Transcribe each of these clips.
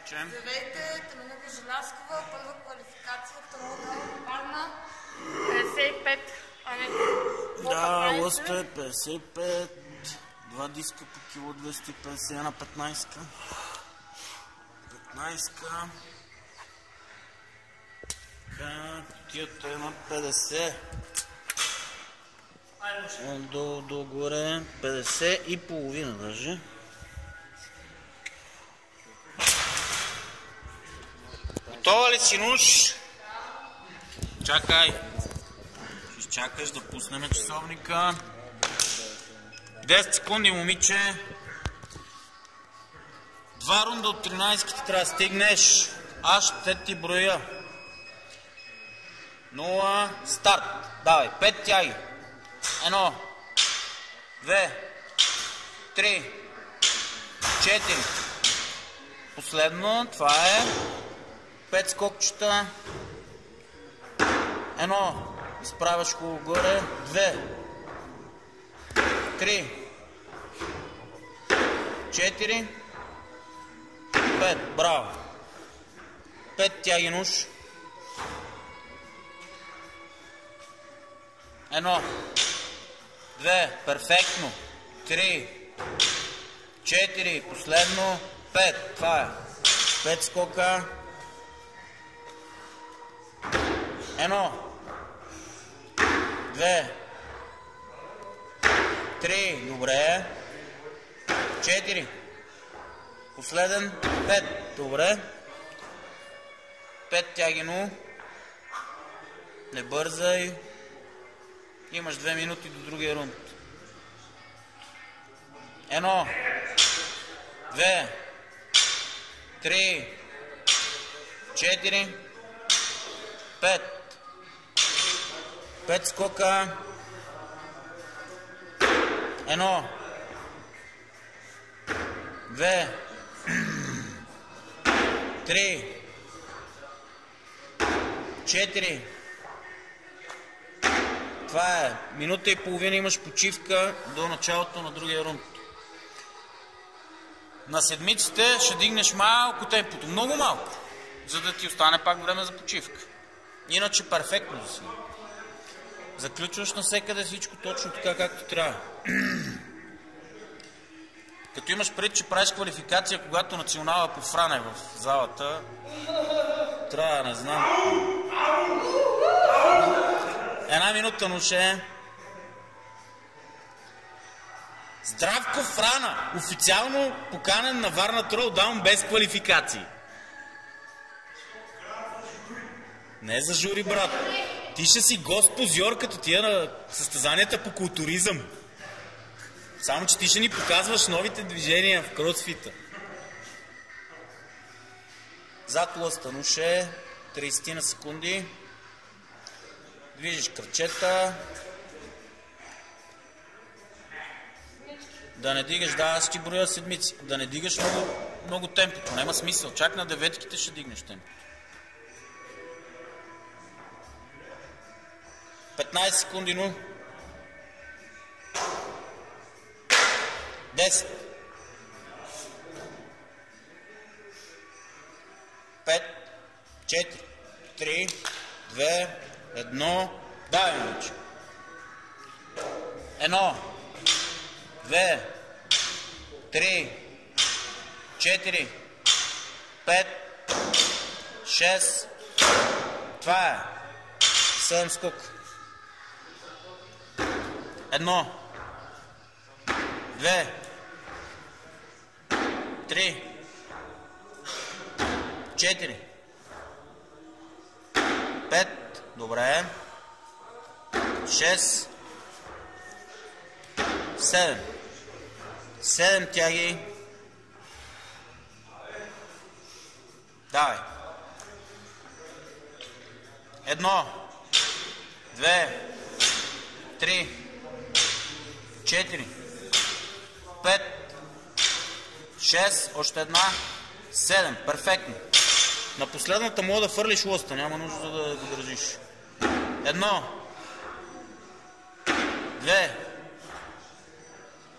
Речем. Здравейте, Теменука Желязкова, първа квалификация, второ Варна, 55, Да, лъста е 55, 2 диска по кило 250 на 15-ка. 15-ка. Тията е на 50. Долу горе 50 и половина даже. Готова ли си, Нуш? Чакай. Ще изчакаш да пуснем часовника. 10 секунди, момиче. 2 рунда от 13-ките трябва да стигнеш. Аз ще ти броя. 0, старт. Давай, 5 тяги. 1, 2, 3, 4. Последно, това е 5 скокчета. 1, изправяш хубаво горе. 2, 3, 4, 5. Браво. 5 тяги, Нуш. 1, 2, перфектно. 3, 4, последно. 5, това е. 5 скока. 1, 2, 3, добре. 4, последен. 5, добре. 5 тягино. Не бързай. Имаш 2 минути до другия рунд. 1, 2, 3, 4, 5. 5 скока. 1, 2, 3, 4. Това е. Минута и половина имаш почивка до началото на другия рунд. На седмиците ще дигнеш малко темпото. Много малко. За да ти остане пак време за почивка. Иначе перфектно да си. Заключваш навсекъде всичко точно така, както трябва. Като имаш пред, че правиш квалификация, когато национала по фране в залата, трябва, не знам. 1 минута, Нуше. Здравко Франа, официално поканен на Варна Тролдаун без квалификации. Не за жури, брат. Ти ще си гост-позьор като тия на състезанията по културизъм. Само, че ти ще ни показваш новите движения в кросфита. Зад лъста, Нуше. 30 на секунди. Движиш кръчета. Да не дигаш, да, аз ти броя седмици. Да не дигаш много темпото. Няма смисъл. Чак на 9-ките ще дигнеш темпото. 15 секунди, но. 10. 5. 4. 3. 2. 1. Давай, момиче. 1. 2. 3. 4. 5. 6. Това е. 7 скок. 1. 2. 3. 4. 5. Добре. 6. 7. 7 тяги. Давай. 1. 2. 3. 4. 5. 6. Още една. 7. Перфектно. На последната мога да фърлиш лъста. Няма нужда да го държиш. 1. 2.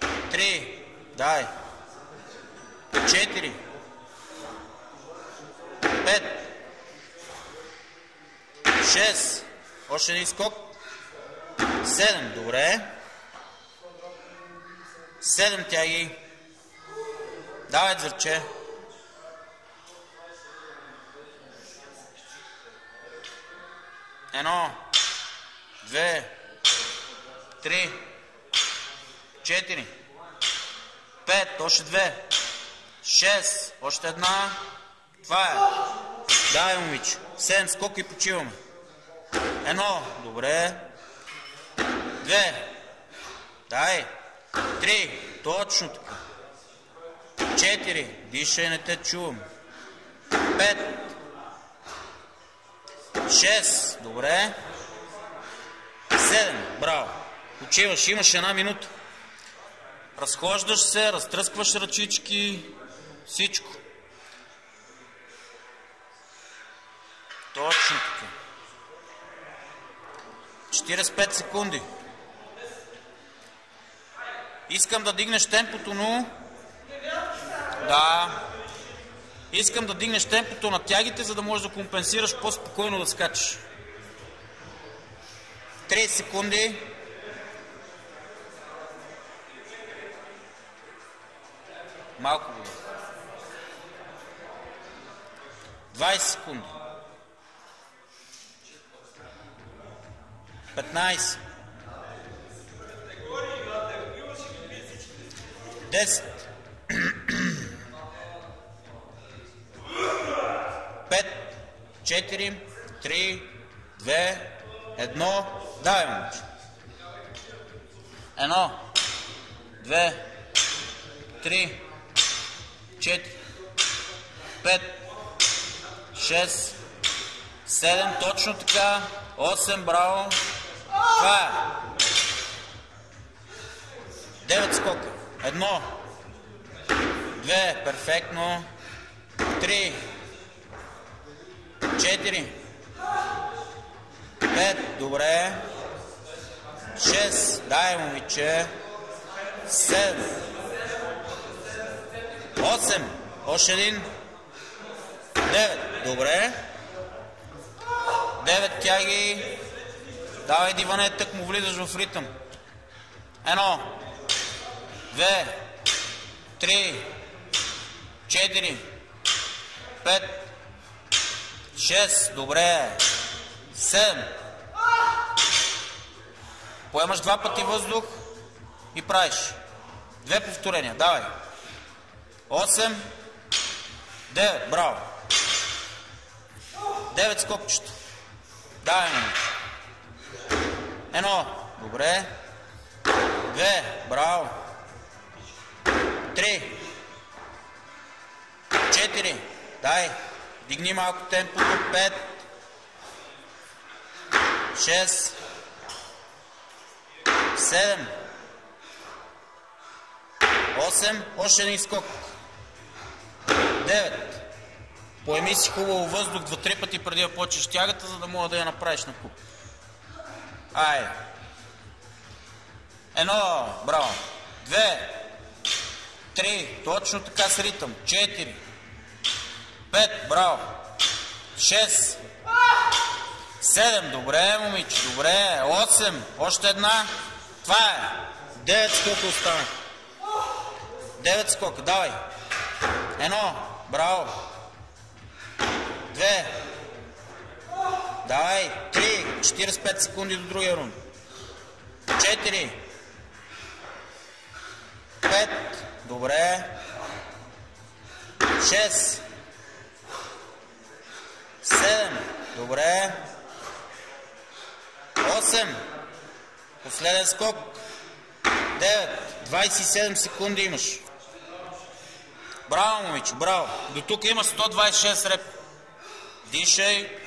3. Дай. 4. 5, 6, още един скок, 7, добре, 7 тяги, давай дзърче, 1, 2, 3, 4, 5, още 2, 6, още една, това е, давай момиче, 7 скока и почиваме, 1, добре, 2, дай, 3, точно така, 4, дишай, не те чувам, 5, 6, добре, 7, браво, почиваш, имаш една минута, разхождаш се, разтръскваш ръчички, всичко. Точно така. 45 секунди. Искам да дигнеш темпото, но... Да. Искам да дигнеш темпото на тягите, за да можеш да компенсираш по-спокойно да скачаш. 30 секунди. Малко буде. 20 секунди. 15. 10. 5, 4, 3, 2, 1. Давай, момиче. 1, 2, 3, 4, 5, 6, 7, точно така, 8, браво, това е, 9 скока, 1, 2, перфектно, 3, 4, 5, добре, 6, дай момиче, 7, 8, още един, 9, добре, 9 тяги, давай диване, тък му влизаш в ритъм, 1, 2, 3, 4, 5, 6, добре, 7, поемаш 2 пъти въздух и правиш 2 повторения, давай, 8, 9, браво, 9 скокчета, давай момиче, 1, добре, 2, браво, 3, 4, дай, дигни малко темпото, 5, 6, 7, 8, още един скок, 9, поеми си хубаво въздух 2-3 пъти преди да почнеш тягата, за да мога да я направиш на куп. Ай. 1, браво, 2, 3, точно така с ритъм, 4, 5, браво, 6, 7, добре, момиче, добре, 8, още една, това е, 9 скока остана, 9 скока, давай, 1, браво, 2, давай, 3, 45 секунди до другия рунд, 4, 5, добре, 6, 7, добре, 8, последен скок, 9, 27 секунди имаш. Браво, момиче, браво. До тук има 126 реп. Дишай,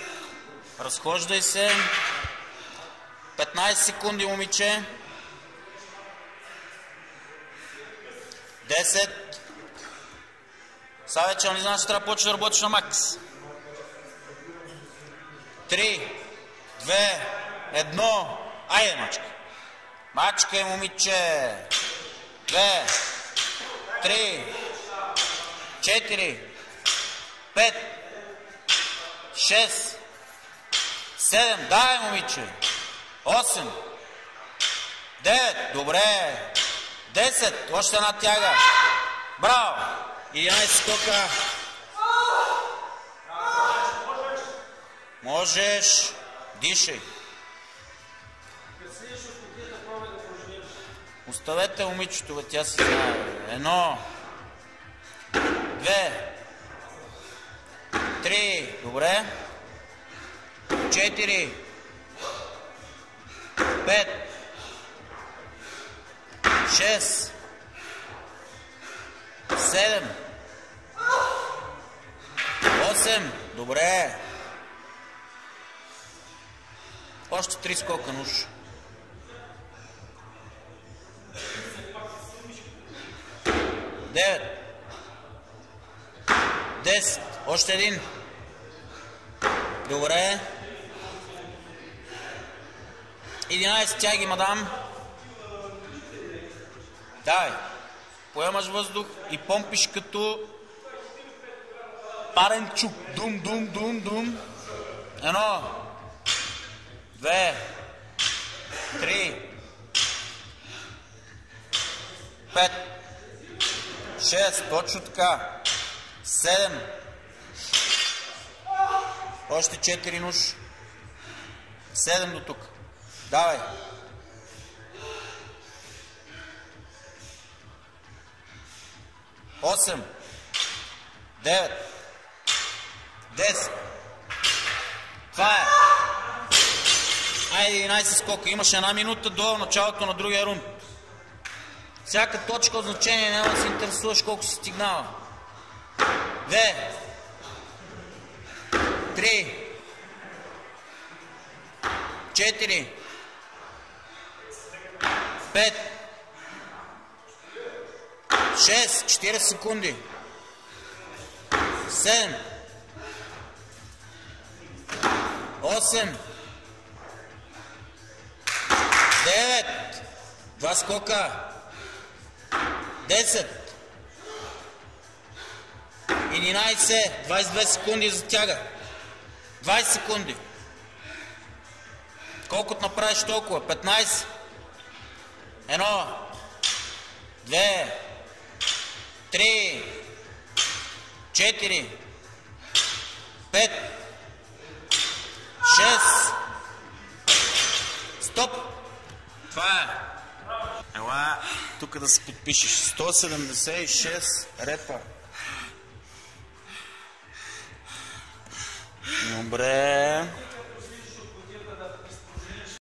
разхождай се. 15 секунди, момиче. 10. Сега вече не знам, че трябва да почне да работиш на макс. 3, 2, 1. Айде, мачка. Мачкай, момиче. 2, 3, 4, 5, 6, 7, дай, момиче, 8, 9, добре, 10, още една тяга, браво, 11 скока, можеш, дишай. Оставете момичето, бе, тя си знае. 1, 2, 3, добре. 4, 5, 6, 7, 8, добре. Още 3 скока, нуш. 9, 10, още един. Добре. 11 тяги, мадам. Давай. Поемаш въздух и помпиш като парен чук. Дум, дум, дум, дум. 1, 2, 3, 5, 6, точно така. 7. Още 4 нуш. 7 до тук. Давай. 8, 9, 10. Това е. Айде 11 скока. Имаш една минута до началото на другия рунд. Всяка точка от значение, няма да се интересуваш колко си стигнава. 2, 3, 4, 5, 6, 40 секунди. 7, 8, 9, 2 скока. 10, 11, 22 секунди за тяга. 20 секунди. Колкото направиш толкова? 15. 1, 2, 3, 4, 5, 6. Стоп! Това е. Ела, тук да се подпишеш. 176 репа. Добре.